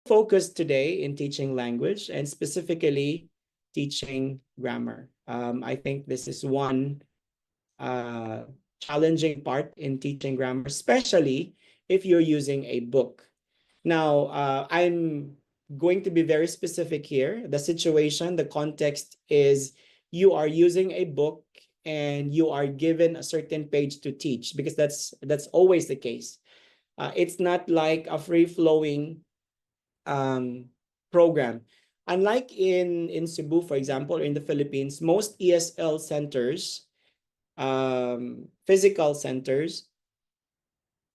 focus today in teaching language and specifically teaching grammar. I think this is one challenging part in teaching grammar, especially if you're using a book. Now, I'm going to be very specific here. The situation, the context is you are using a book and you are given a certain page to teach, because that's always the case. It's not like a free-flowing program. Unlike in Cebu, for example, or in the Philippines, most ESL centers, physical centers,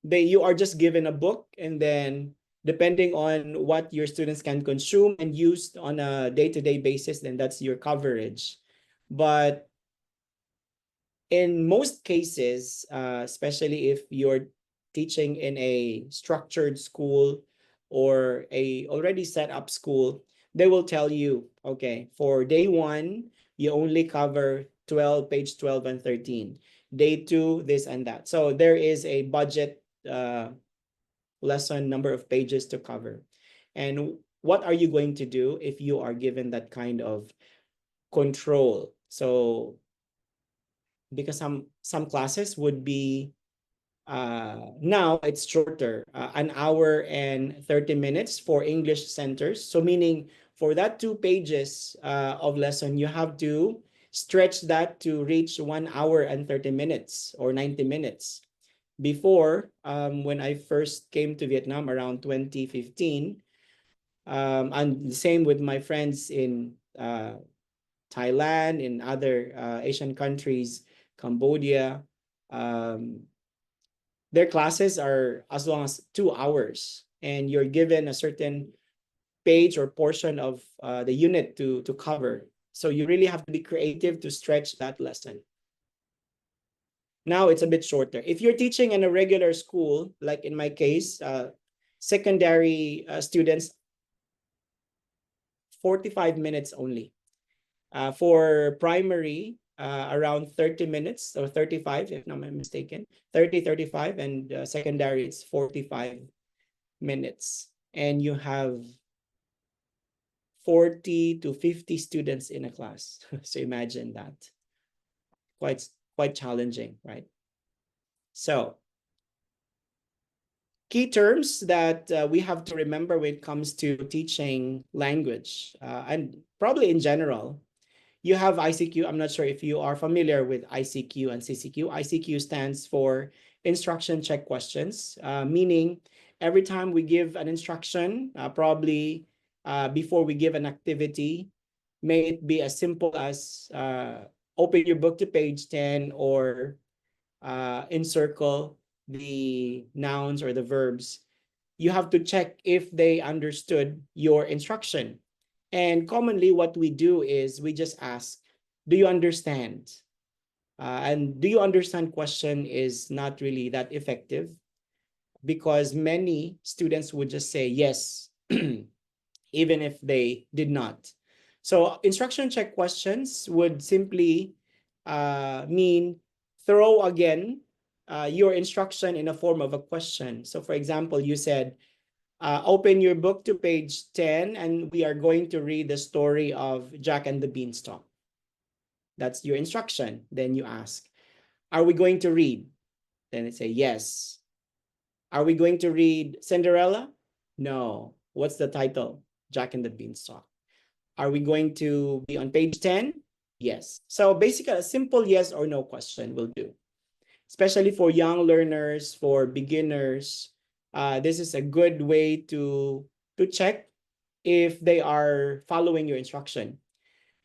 you are just given a book, and then depending on what your students can consume and use on a day-to-day basis, then that's your coverage. But in most cases, especially if you're teaching in a structured school or a already set up school, they will tell you, okay, for day one, you only cover page 12 and 13. Day two, this and that. So there is a budget lesson number of pages to cover. And what are you going to do if you are given that kind of control? So because some classes would be now it's shorter, an hour and 30 minutes for English centers. So meaning for that 2 pages of lesson, you have to stretch that to reach 1 hour and 30 minutes or 90 minutes. Before, when I first came to Vietnam around 2015, and the same with my friends in Thailand, in other Asian countries, Cambodia, their classes are as long as 2 hours, and you're given a certain page or portion of the unit to cover. So you really have to be creative to stretch that lesson. Now it's a bit shorter. If you're teaching in a regular school, like in my case, secondary students, 45 minutes only. For primary, around 30 minutes or 35, if not mistaken, 30, 35, and secondary, it's 45 minutes. And you have 40 to 50 students in a class. So imagine that. Quite challenging, right? So key terms that we have to remember when it comes to teaching language, and probably in general, you have ICQ. I'm not sure if you are familiar with ICQ and CCQ. ICQ stands for instruction check questions, meaning every time we give an instruction, probably before we give an activity, may it be as simple as open your book to page 10 or encircle the nouns or the verbs. You have to check if they understood your instruction. And commonly what we do is we just ask, do you understand? And do you understand question is not really that effective, because many students would just say yes, even if they did not. So instruction check questions would simply mean throw again your instruction in a form of a question. So for example, you said, open your book to page 10 and we are going to read the story of Jack and the Beanstalk. That's your instruction. Then you ask, are we going to read? Then it say yes. Are we going to read Cinderella? No. What's the title? Jack and the Beanstalk. Are we going to be on page 10? Yes. So basically a simple yes or no question will do. Especially for young learners, for beginners, this is a good way to check if they are following your instruction.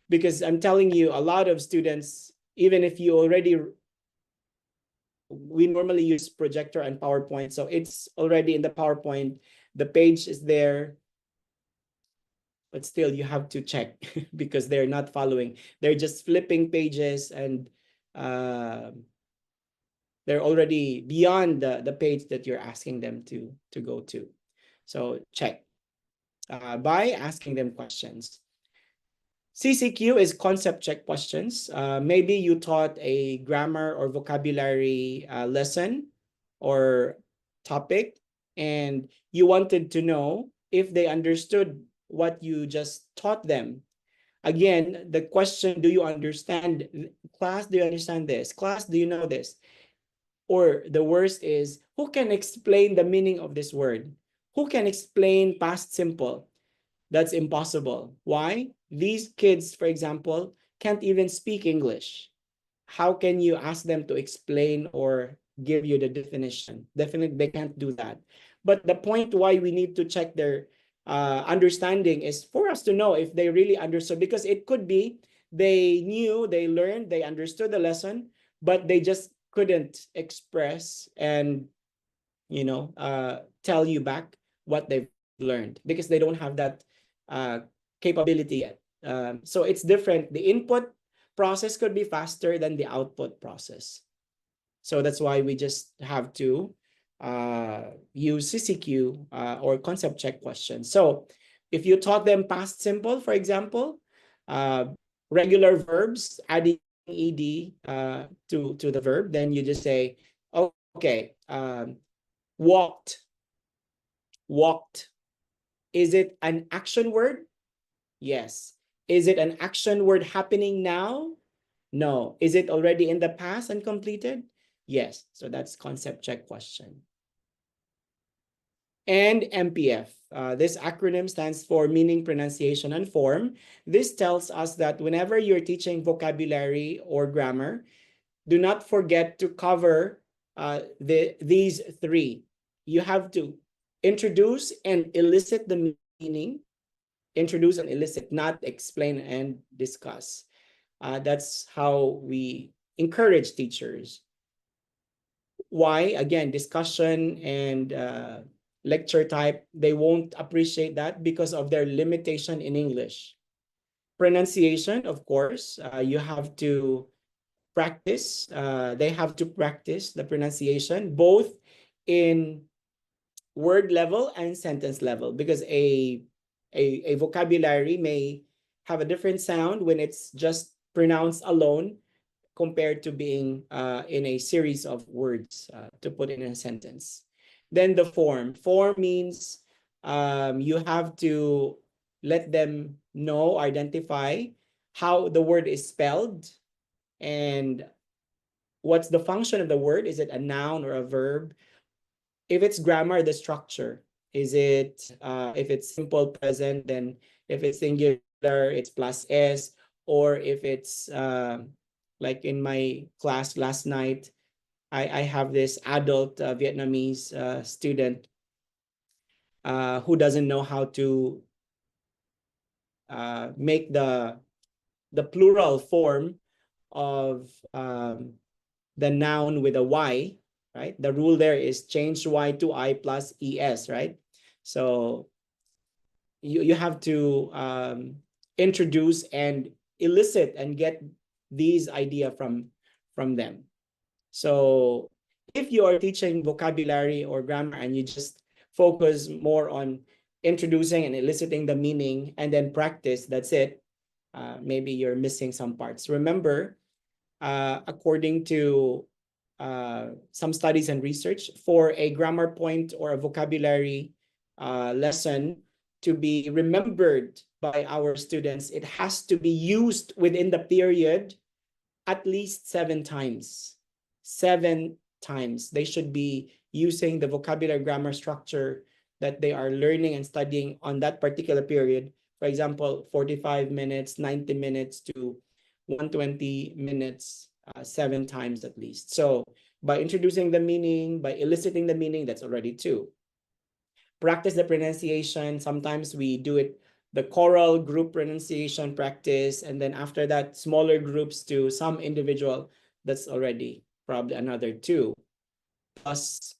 Because I'm telling you, a lot of students, even if you already, we normally use projector and PowerPoint, so it's already in the PowerPoint, the page is there, but still you have to check because they're not following. They're just flipping pages and they're already beyond the page that you're asking them to go to. So check by asking them questions. CCQ is concept check questions. Maybe you taught a grammar or vocabulary lesson or topic, and you wanted to know if they understood what you just taught them. Again, the question, do you understand? Class, do you understand this? Class, do you know this? Or the worst is, who can explain the meaning of this word? Who can explain past simple? That's impossible. Why? These kids, for example, can't even speak English. How can you ask them to explain or give you the definition? Definitely, they can't do that. But the point why we need to check their understanding is for us to know if they really understood, because it could be they knew, they learned, they understood the lesson, but they just couldn't express and tell you back what they've learned because they don't have that capability yet. So it's different. The input process could be faster than the output process. So that's why we just have to use CCQ or concept check questions. So if you taught them past simple, for example, regular verbs, adding ed to the verb, then you just say, okay, walked. Walked. Is it an action word? Yes. Is it an action word happening now? No. Is it already in the past and completed? Yes. So that's concept check question. And MPF. This acronym stands for meaning, pronunciation, and form. This tells us that whenever you're teaching vocabulary or grammar, do not forget to cover these three. You have to introduce and elicit the meaning. Introduce and elicit, not explain and discuss. That's how we encourage teachers. Why? Again, discussion and lecture type, they won't appreciate that because of their limitation in English. Pronunciation, of course, you have to practice. They have to practice the pronunciation both in word level and sentence level, because a vocabulary may have a different sound when it's just pronounced alone compared to being in a series of words to put in a sentence. Then the form. Form means you have to let them know, identify how the word is spelled and what's the function of the word. Is it a noun or a verb? If it's grammar, the structure. Is it, if it's simple present, then if it's singular, it's plus S, or if it's like in my class last night, I have this adult Vietnamese student who doesn't know how to make the plural form of the noun with a Y, right? The rule there is change Y to I plus ES, right? So you have to introduce and elicit and get these idea from them. So if you are teaching vocabulary or grammar and you just focus more on introducing and eliciting the meaning and then practice, that's it, maybe you're missing some parts. Remember, according to some studies and research, for a grammar point or a vocabulary lesson to be remembered by our students, it has to be used within the period at least 7 times. 7 times. They should be using the vocabulary grammar structure that they are learning and studying on that particular period. For example, 45 minutes, 90 minutes to 120 minutes, 7 times at least. So by introducing the meaning, by eliciting the meaning, that's already 2. Practice the pronunciation. Sometimes we do it, the choral group pronunciation practice, and then after that, smaller groups to some individual. That's already probably another 2. Plus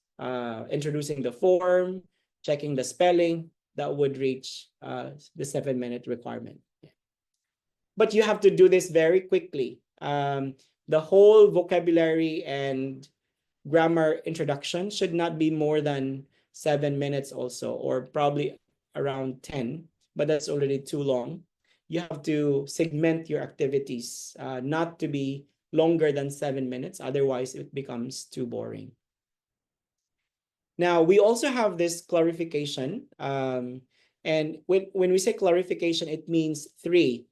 introducing the form, checking the spelling, that would reach the 7-minute requirement. But you have to do this very quickly. The whole vocabulary and grammar introduction should not be more than 7 minutes also, or probably around 10, but that's already too long. You have to segment your activities, not to be longer than 7 minutes. Otherwise, it becomes too boring. Now, we also have this clarification. And when we say clarification, it means three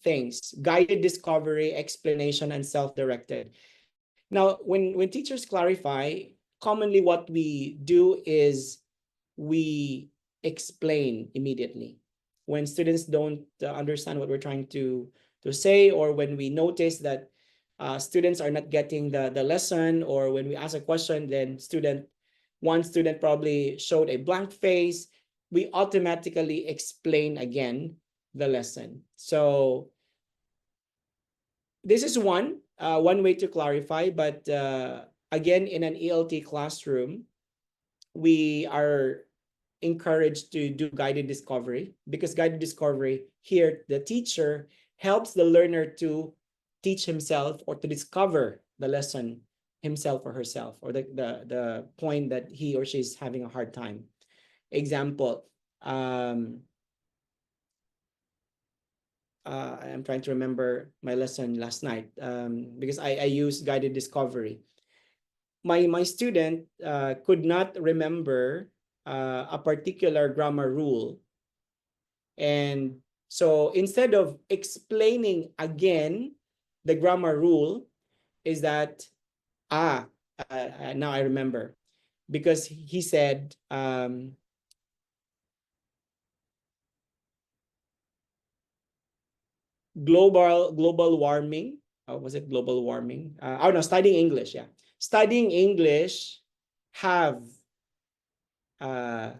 things: guided discovery, explanation, and self-directed. Now, when teachers clarify, commonly what we do is we explain immediately. When students don't understand what we're trying to say, or when we notice that students are not getting the lesson, or when we ask a question, then one student probably showed a blank face, we automatically explain again the lesson. So this is one way to clarify, but again, in an ELT classroom, we are encouraged to do guided discovery, because guided discovery here, the teacher helps the learner to teach himself or to discover the lesson himself or herself, or the point that he or she is having a hard time. Example, I'm trying to remember my lesson last night, because I used guided discovery. My student could not remember a particular grammar rule. And so instead of explaining again the grammar rule, is that, now I remember, because he said, global warming. Was it global warming? Oh no, studying English. Yeah, studying English have uh,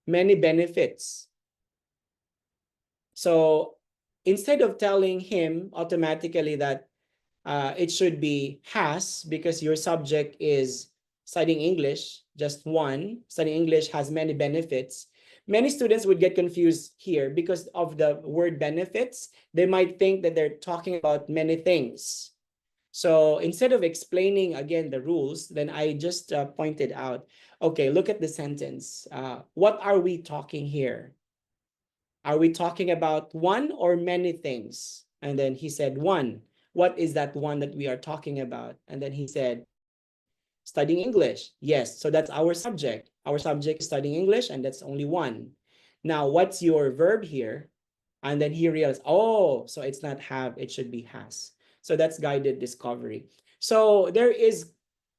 many benefits. So instead of telling him automatically that it should be has, because your subject is studying English, just one, studying English has many benefits. Many students would get confused here because of the word benefits. They might think that they're talking about many things. So instead of explaining again the rules, then I just pointed out, okay, look at the sentence. What are we talking here? Are we talking about one or many things? And then he said, one. What is that one that we are talking about? And then he said, studying English. Yes, so that's our subject. Our subject is studying English, and that's only one. Now, what's your verb here? And then he realized, oh, so it's not have, it should be has. So that's guided discovery. So there is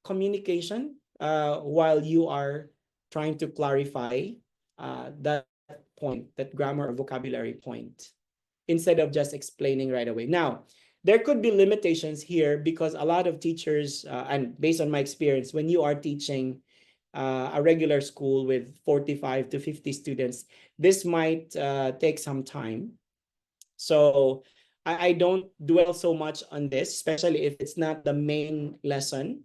communication while you are trying to clarify that point, that grammar or vocabulary point, instead of just explaining right away. Now, there could be limitations here because a lot of teachers, and based on my experience, when you are teaching a regular school with 45 to 50 students, this might take some time. So I don't dwell so much on this, especially if it's not the main lesson.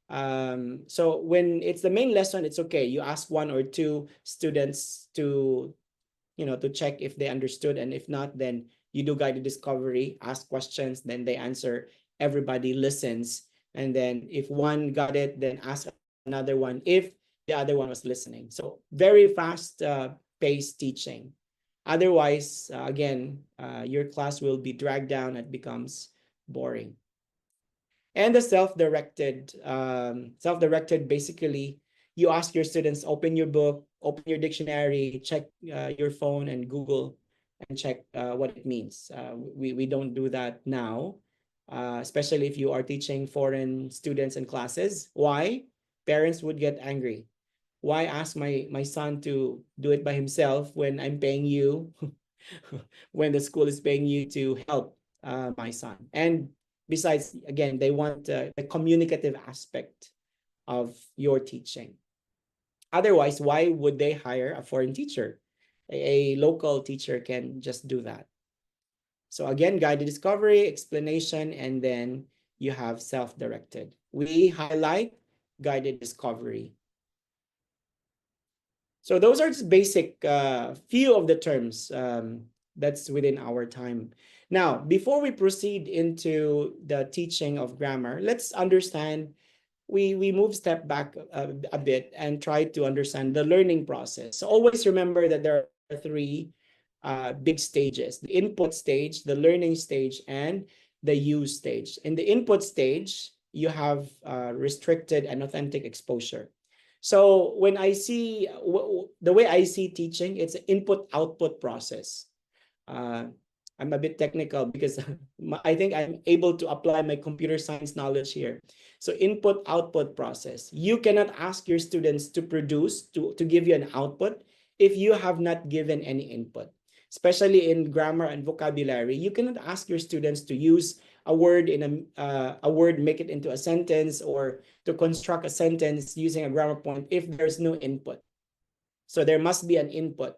So when it's the main lesson, it's okay. You ask one or two students to to check if they understood, and if not, then you do guided discovery, ask questions, then they answer, everybody listens, and then if one got it, then ask another one if the other one was listening. So very fast paced teaching. Otherwise, again, your class will be dragged down and becomes boring. And the self-directed, basically, you ask your students, open your book, open your dictionary, check your phone and Google and check what it means. We don't do that now, especially if you are teaching foreign students and classes. Why? Parents would get angry. Why ask my son to do it by himself when I'm paying you, when the school is paying you to help my son? And besides, again, they want the communicative aspect of your teaching. Otherwise, why would they hire a foreign teacher? A local teacher can just do that. So again, guided discovery, explanation, and then you have self-directed. We highlight guided discovery. So those are just basic few of the terms that's within our time. Now, before we proceed into the teaching of grammar, let's understand, we move step back a bit and try to understand the learning process. So always remember that there are three big stages: the input stage, the learning stage, and the use stage. In the input stage, you have restricted and authentic exposure. So when I see the way I see teaching, it's an input-output process. Uh, I'm a bit technical because I think I'm able to apply my computer science knowledge here. So input-output process. You cannot ask your students to produce, to give you an output if you have not given any input. Especially in grammar and vocabulary, you cannot ask your students to use a word a word, make it into a sentence, or to construct a sentence using a grammar point if there's no input. So there must be an input.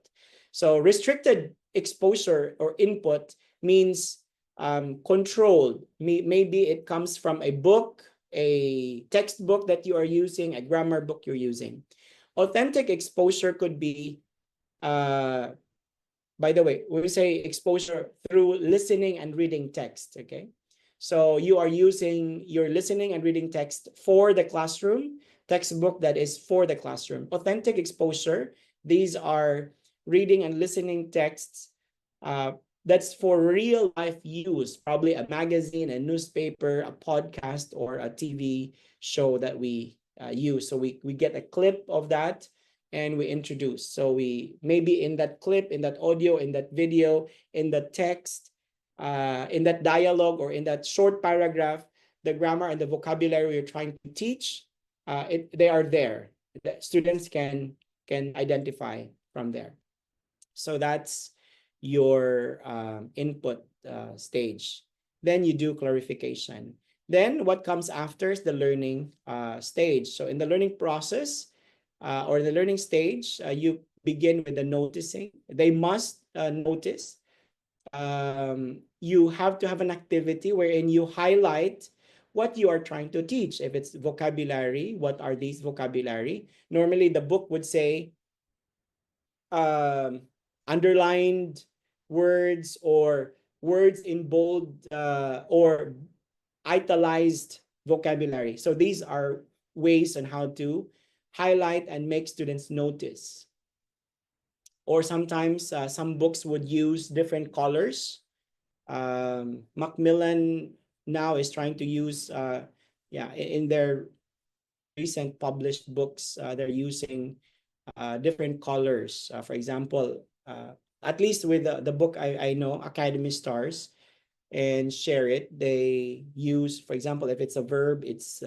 So restricted exposure or input means controlled. Maybe it comes from a book, a textbook that you are using, a grammar book you're using. Authentic exposure could be, by the way, we say exposure through listening and reading text, okay? So you're listening and reading text for the classroom, textbook that is for the classroom. Authentic exposure, these are reading and listening texts that's for real life use, probably a magazine, a newspaper, a podcast, or a TV show that we use. So we get a clip of that and we introduce. So we maybe in that clip, in that audio, in that video, in the text, in that dialogue, or in that short paragraph, the grammar and the vocabulary you're trying to teach, they are there. The students can identify from there. So that's your input stage. Then you do clarification. Then what comes after is the learning stage. So in the learning process or the learning stage, you begin with the noticing. They must notice. You have to have an activity wherein you highlight what you are trying to teach. If it's vocabulary, what are these vocabulary? Normally the book would say underlined words or words in bold or italicized vocabulary. So these are ways on how to highlight and make students notice. Or sometimes some books would use different colors. Macmillan now is trying to use, in their recent published books, they're using different colors. For example, at least with the book I know, Academy Stars and Share It, they use, for example, if it's a verb, it's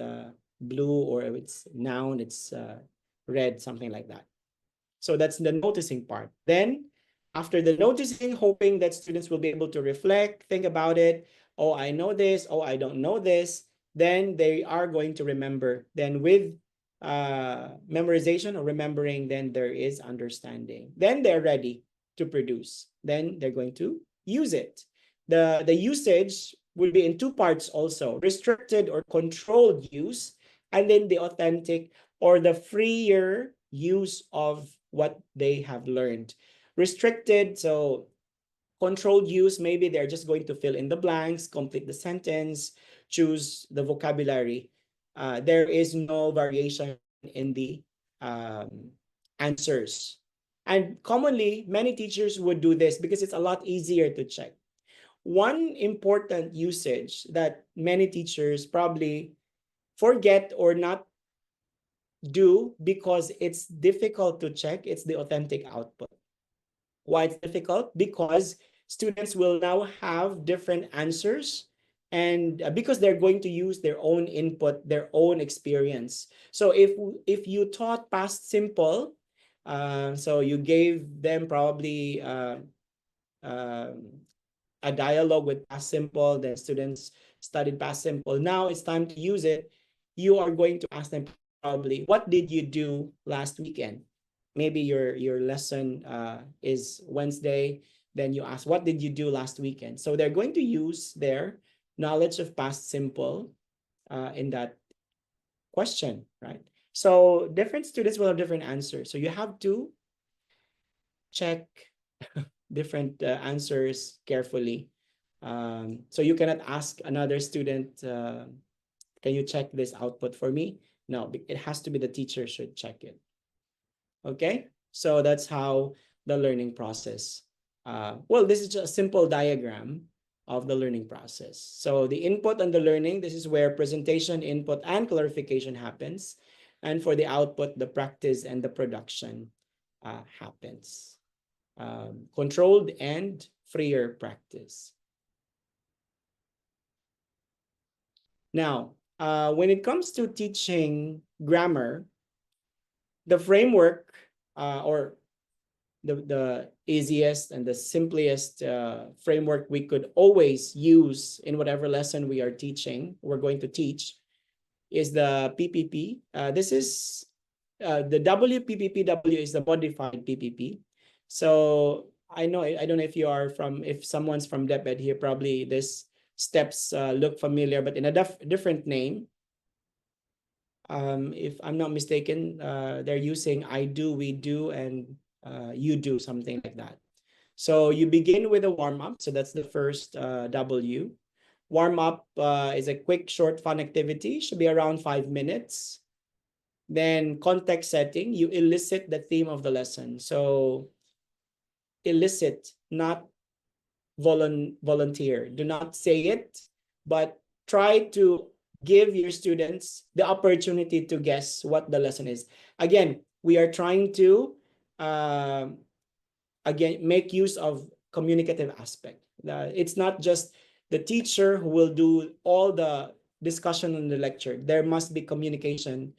blue, or if it's noun, it's red, something like that. So that's the noticing part. Then after the noticing, hoping that students will be able to reflect, think about it. Oh, I know this. Oh, I don't know this. Then they are going to remember. Then with memorization or remembering, then there is understanding. Then they're ready to produce. Then they're going to use it. The usage will be in two parts also: restricted or controlled use, and then the authentic or the freer use of what they have learned. Restricted, so controlled use, maybe they're just going to fill in the blanks, complete the sentence, choose the vocabulary. There is no variation in the answers. And commonly, many teachers would do this because it's a lot easier to check. One important usage that many teachers probably forget or not do because it's difficult to check, it's the authentic output. Why it's difficult? Because students will now have different answers, and because they're going to use their own input, their own experience. So if you taught past simple, so you gave them probably a dialogue with past simple, then students studied past simple. Now it's time to use it. You are going to ask them probably, what did you do last weekend? Maybe your lesson is Wednesday, then you ask, what did you do last weekend? So they're going to use their knowledge of past simple in that question, right? So different students will have different answers. So you have to check different answers carefully. So you cannot ask another student, can you check this output for me? No, it has to be the teacher should check it. Okay, so that's how the learning process. Well, this is just a simple diagram of the learning process. So the input and the learning, this is where presentation, input, and clarification happens. And for the output, the practice and the production happens. Controlled and freer practice. Now, when it comes to teaching grammar, the framework or the easiest and the simplest framework we could always use in whatever lesson we are teaching, we're going to teach, is the PPP. This is the WPPPW is the modified PPP. So I don't know if you are from, if someone's from DepEd here, probably this steps look familiar, but in a different name. If I'm not mistaken, they're using I do, we do, and you do, something like that. So you begin with a warm-up. So that's the first W. Warm-up is a quick, short, fun activity. Should be around 5 minutes. Then context setting, you elicit the theme of the lesson. So elicit, not volunteer. Do not say it, but try to give your students the opportunity to guess what the lesson is. Again, we are trying to again make use of communicative aspect. It's not just the teacher who will do all the discussion in the lecture. There must be communication,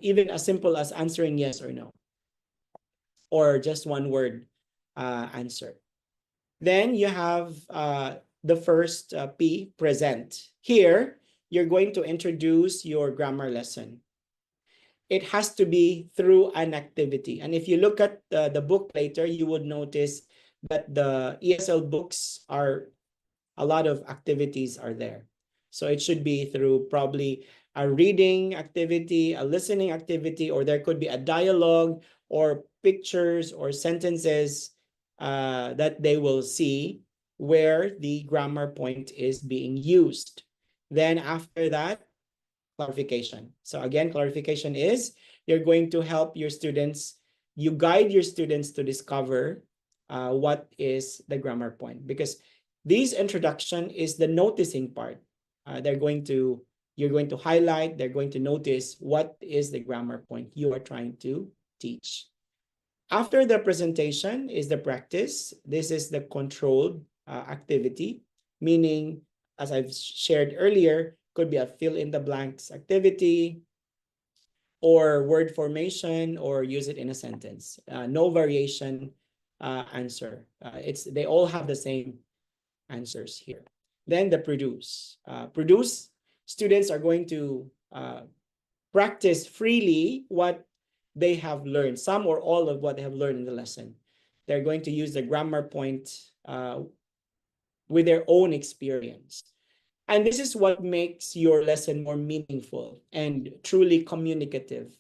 even as simple as answering yes or no, or just one word answer. Then you have the first P, present. Here, you're going to introduce your grammar lesson. It has to be through an activity. And if you look at the book later, you would notice that the ESL books are, a lot of activities are there. So it should be through probably a reading activity, a listening activity, or there could be a dialogue or pictures or sentences that they will see where the grammar point is being used. Then after that, clarification. So again, clarification is you're going to help your students, you guide your students to discover what is the grammar point, because this introduction is the noticing part. You're going to highlight, they're going to notice what is the grammar point you are trying to teach. After the presentation is the practice. This is the controlled activity, meaning, as I've shared earlier, could be a fill in the blanks activity or word formation, or use it in a sentence. No variation answer. They all have the same answers here. Then the produce. Produce, students are going to practice freely what they have learned, some or all of what they have learned in the lesson. They're going to use the grammar point with their own experience. And this is what makes your lesson more meaningful and truly communicative.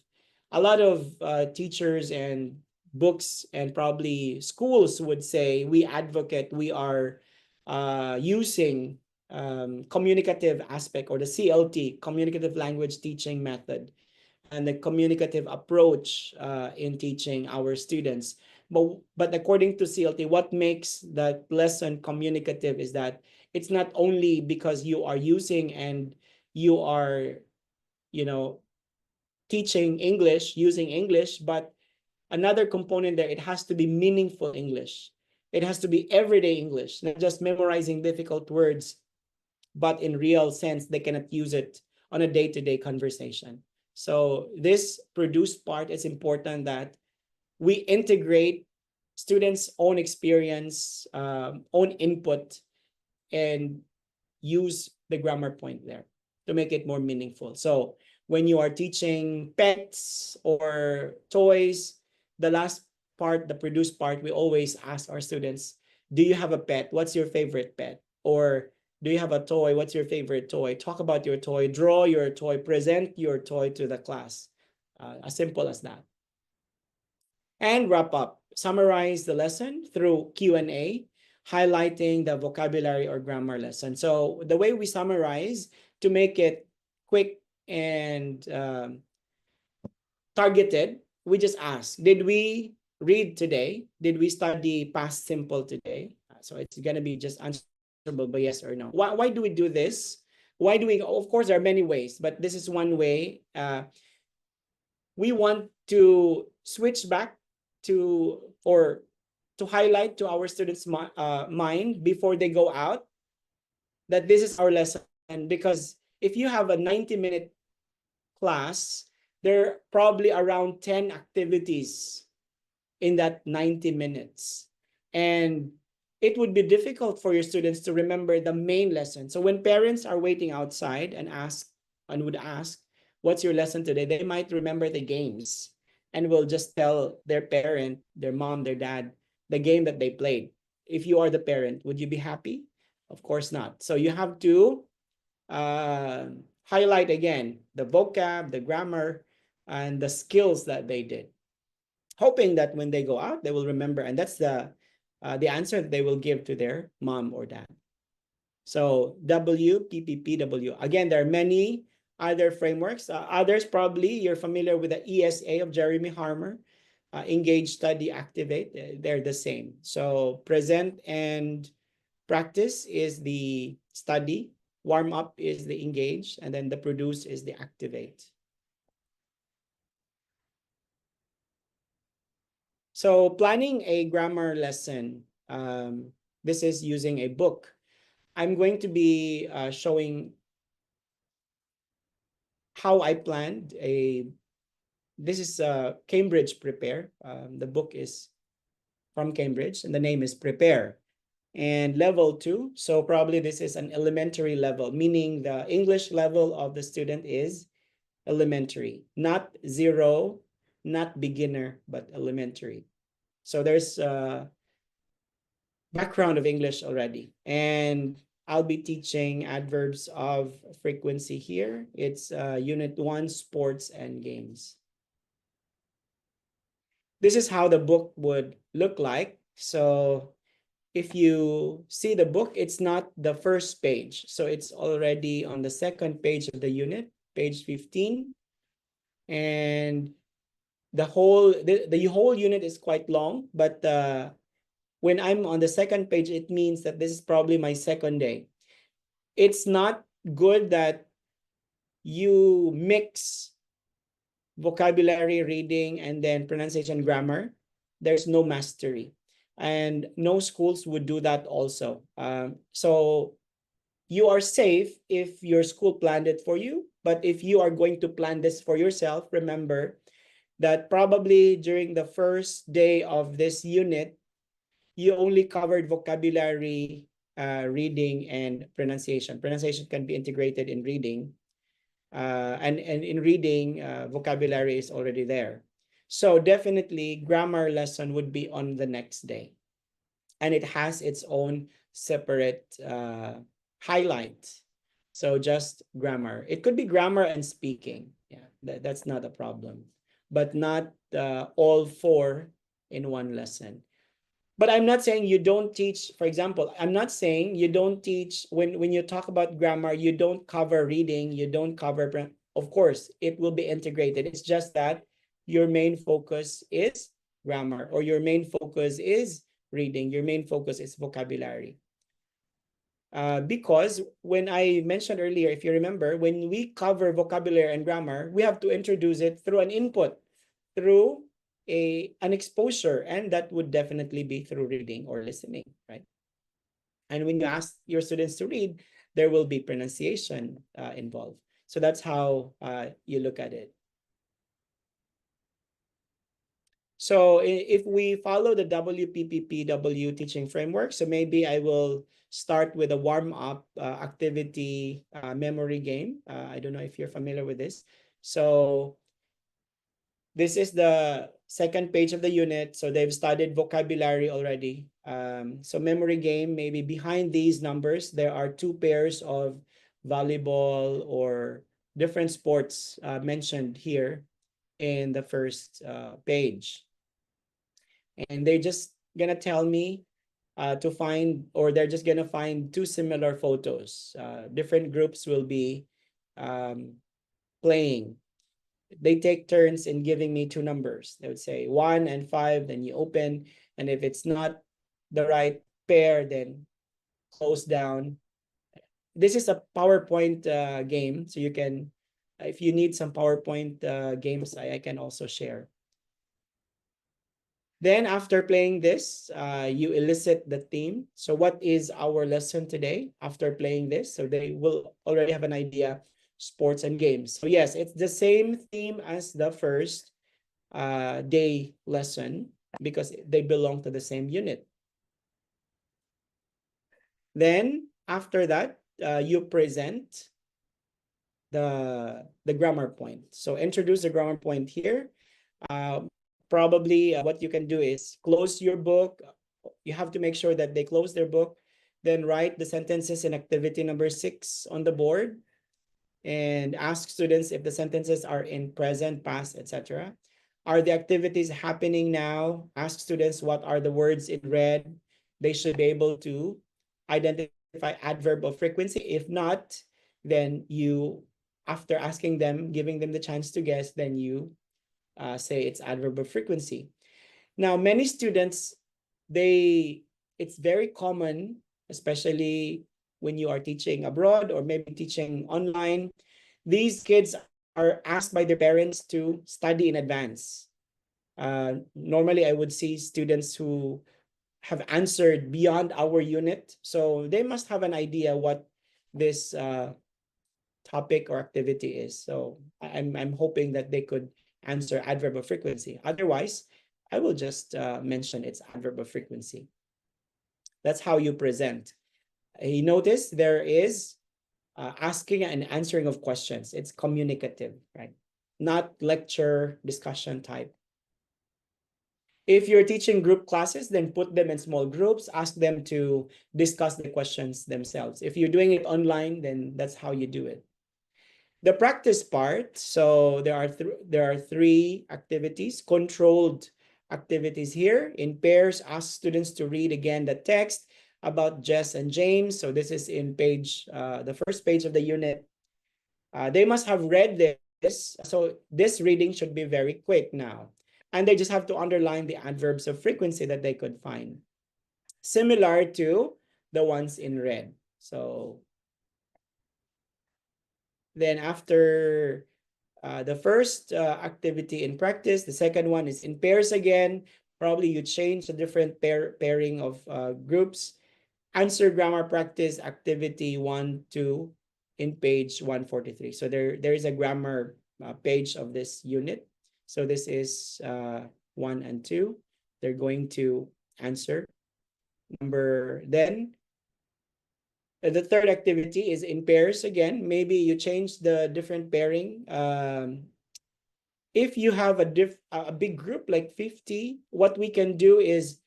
A lot of teachers and books and probably schools would say we advocate, we are using communicative aspect, or the CLT, communicative language teaching method, and the communicative approach in teaching our students. But according to CLT, what makes that lesson communicative is that it's not only because you are using and you are, teaching English, using English, but another component there, it has to be meaningful English. It has to be everyday English, not just memorizing difficult words, but in real sense, they cannot use it on a day-to-day conversation. So this produced part is important, that we integrate students' own experience, own input, and use the grammar point there to make it more meaningful. So when you are teaching pets or toys, the last part, the produced part, we always ask our students, do you have a pet? What's your favorite pet? Or do you have a toy? What's your favorite toy? Talk about your toy, draw your toy, present your toy to the class. As simple as that. And wrap up. Summarize the lesson through Q&A, highlighting the vocabulary or grammar lesson. So the way we summarize, to make it quick and targeted, we just ask, did we read today? Did we study past simple today? So it's going to be just answerable by yes or no. Why do we do this? Why do we, of course, there are many ways, but this is one way. we want to switch back to, or to highlight to our students' mind before they go out, that this is our lesson. Because if you have a 90-minute class, there are probably around 10 activities in that 90 minutes. And it would be difficult for your students to remember the main lesson. So when parents are waiting outside and would ask, what's your lesson today? They might remember the games and will just tell their parent, their mom, their dad, the game that they played. If you are the parent, would you be happy? Of course not. So you have to highlight again the vocab, the grammar, and the skills that they did, hoping that when they go out, they will remember, and that's the answer that they will give to their mom or dad. So WPPPW. Again, there are many other frameworks. Others, probably you're familiar with the ESA of Jeremy Harmer. Engage, study, activate. They're the same. So present and practice is the study. Warm up is the engage. And then the produce is the activate. So planning a grammar lesson, this is using a book. I'm going to be showing how I planned this is Cambridge Prepare. The book is from Cambridge and the name is Prepare. And level 2, so probably this is an elementary level, meaning the English level of the student is elementary, not zero, not beginner, but elementary. So there's background of English already. And I'll be teaching adverbs of frequency here. It's Unit 1, Sports and Games. This is how the book would look like. So if you see the book, it's not the first page. So it's already on the second page of the unit, page 15. And the whole unit is quite long, but when I'm on the second page, it means that this is probably my second day. It's not good that you mix vocabulary, reading, and then pronunciation, grammar. There's no mastery. And no schools would do that also. So you are safe if your school planned it for you. But if you are going to plan this for yourself, remember that probably during the first day of this unit, you only covered vocabulary, reading, and pronunciation. Pronunciation can be integrated in reading. And in reading, vocabulary is already there. So definitely grammar lesson would be on the next day. And it has its own separate highlight. So just grammar. It could be grammar and speaking. Yeah, that's not a problem. But not all four in one lesson. But I'm not saying you don't teach, for example, I'm not saying you don't teach, when you talk about grammar, you don't cover reading, you don't cover, of course, it will be integrated. It's just that your main focus is grammar, or your main focus is reading, your main focus is vocabulary. Because when I mentioned earlier, if you remember, when we cover vocabulary and grammar, we have to introduce it through an input, through an exposure, and that would definitely be through reading or listening, right? And when you ask your students to read, there will be pronunciation involved. So that's how you look at it. So if we follow the WPPPW teaching framework, so maybe I will start with a warm-up activity memory game. I don't know if you're familiar with this. So this is the second page of the unit. So they've studied vocabulary already. So memory game, maybe behind these numbers, there are two pairs of volleyball or different sports mentioned here in the first page. And they're just gonna tell me to find, or they're just gonna find two similar photos. Different groups will be playing. They take turns in giving me two numbers. They would say 1 and 5, then you open. And if it's not the right pair, then close down. This is a PowerPoint game, so you can If you need some PowerPoint games, I can also share. Then after playing this, you elicit the theme. So what is our lesson today after playing this? So they will already have an idea, sports and games. So yes, it's the same theme as the first day lesson because they belong to the same unit. Then after that, you present the grammar point. So introduce the grammar point here. Probably what you can do is close your book. You have to make sure that they close their book. Then write the sentences in activity number 6 on the board and ask students if the sentences are in present, past, etc. Are the activities happening now? Ask students what are the words in red. They should be able to identify adverb of frequency. If not, then you, after asking them, giving them the chance to guess, then you say it's adverb of frequency. Now, many students, it's very common, especially when you are teaching abroad or maybe teaching online. These kids are asked by their parents to study in advance. Normally, I would see students who have answered beyond our unit. So they must have an idea what this topic or activity is. So I'm hoping that they could answer adverb of frequency. Otherwise, I will just mention it's adverb of frequency. That's how you present. You notice there is asking and answering of questions. It's communicative, right? Not lecture discussion type. If you're teaching group classes, then put them in small groups, ask them to discuss the questions themselves. If you're doing it online, then that's how you do it. The practice part, so there are three activities, controlled activities here. In pairs, ask students to read again the text about Jess and James. So this is in the first page of the unit. They must have read this. So this reading should be very quick now. And they just have to underline the adverbs of frequency that they could find. Similar to the ones in red. So then after the first activity in practice, the second one is in pairs again. Probably you change the different pairing of groups. Answer grammar practice activity 1, 2 in page 143. So there is a grammar page of this unit. So this is 1 and 2. They're going to answer. Then the third activity is in pairs again. Maybe you change the different pairing. If you have a big group like 50, what we can do is,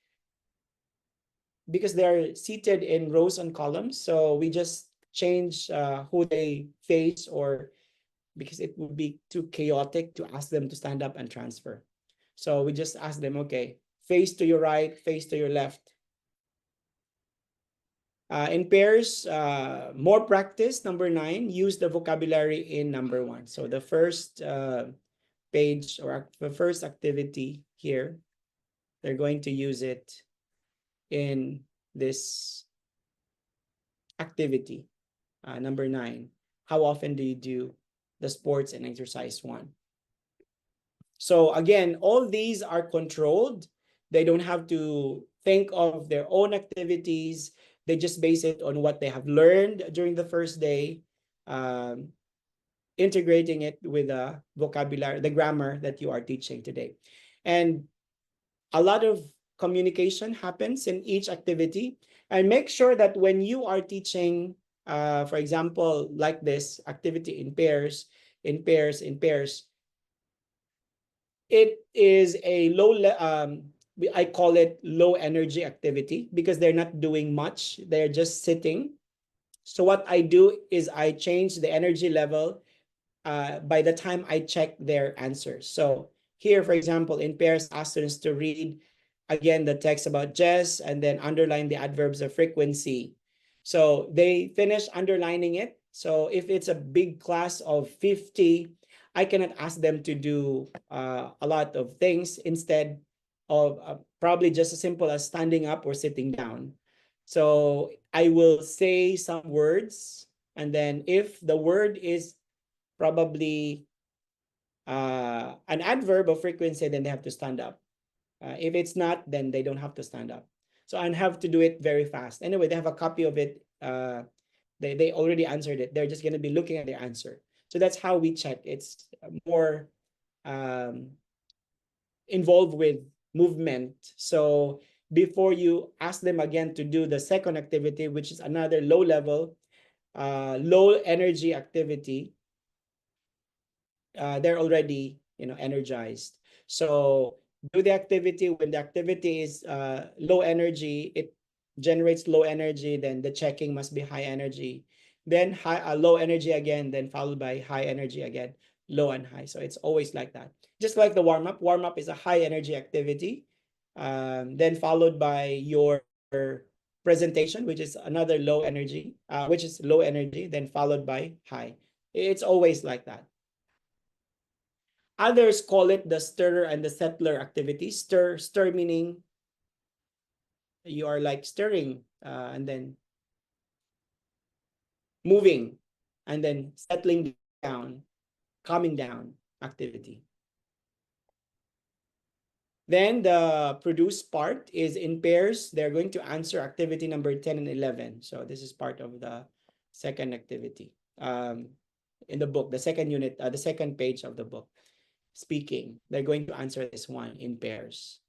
because they're seated in rows and columns, so we just change who they face, or because it would be too chaotic to ask them to stand up and transfer. So we just ask them, okay, face to your right, face to your left. In pairs, more practice, number 9, use the vocabulary in number 1. So the first page or the first activity here, they're going to use it in this activity. Number 9, how often do you do the sports and exercise 1? So again, all these are controlled. They don't have to think of their own activities. They just base it on what they have learned during the first day, integrating it with the vocabulary, the grammar that you are teaching today. And a lot of communication happens in each activity. And make sure that when you are teaching, for example, like this activity in pairs, it is a I call it low energy activity because they're not doing much. They're just sitting. So what I do is I change the energy level by the time I check their answers. So here, for example, in pairs, ask students to read again the text about Jess and then underline the adverbs of frequency. So they finish underlining it. So if it's a big class of 50, I cannot ask them to do a lot of things. Instead of probably just as simple as standing up or sitting down. So I will say some words, and then if the word is probably an adverb of frequency, then they have to stand up. If it's not, then they don't have to stand up. So I have to do it very fast. Anyway, they have a copy of it. They already answered it. They're just going to be looking at the answer. So that's how we check. It's more involved with movement. So before you ask them again to do the second activity, which is another low level, low energy activity, they're already energized. So do the activity. When the activity is low energy, it generates low energy, then the checking must be high energy, then low energy again, then followed by high energy again, low and high. So it's always like that. Just like the warm-up is a high energy activity, then followed by your presentation, which is another low energy, then followed by high. It's always like that. Others call it the stirrer and the settler activity. Stir meaning you are like stirring and then moving and then settling down, calming down activity. Then the produce part is in pairs. They're going to answer activity number 10 and 11. So this is part of the second activity in the book, the second unit, the second page of the book. Speaking, they're going to answer this one in pairs.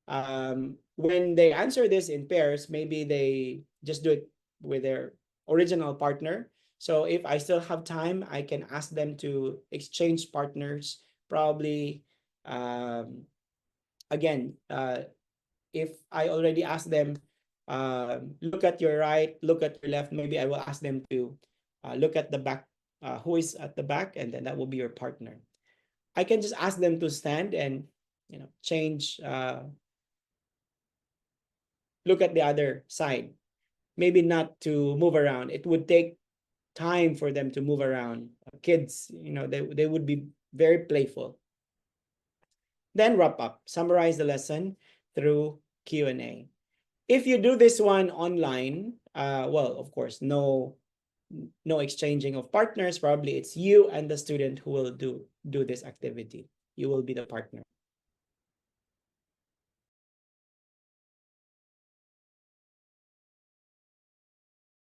When they answer this in pairs, maybe they just do it with their original partner. So if I still have time, I can ask them to exchange partners. Probably, again, if I already asked them, look at your right, look at your left, maybe I will ask them to look at the back, who is at the back, and then that will be your partner. I can just ask them to stand and change, look at the other side. Maybe not to move around. It would take time for them to move around. Kids, they would be very playful. Then wrap up, summarize the lesson through Q&A. If you do this one online, well, of course, no exchanging of partners. Probably it's you and the student who will do this activity. You will be the partner.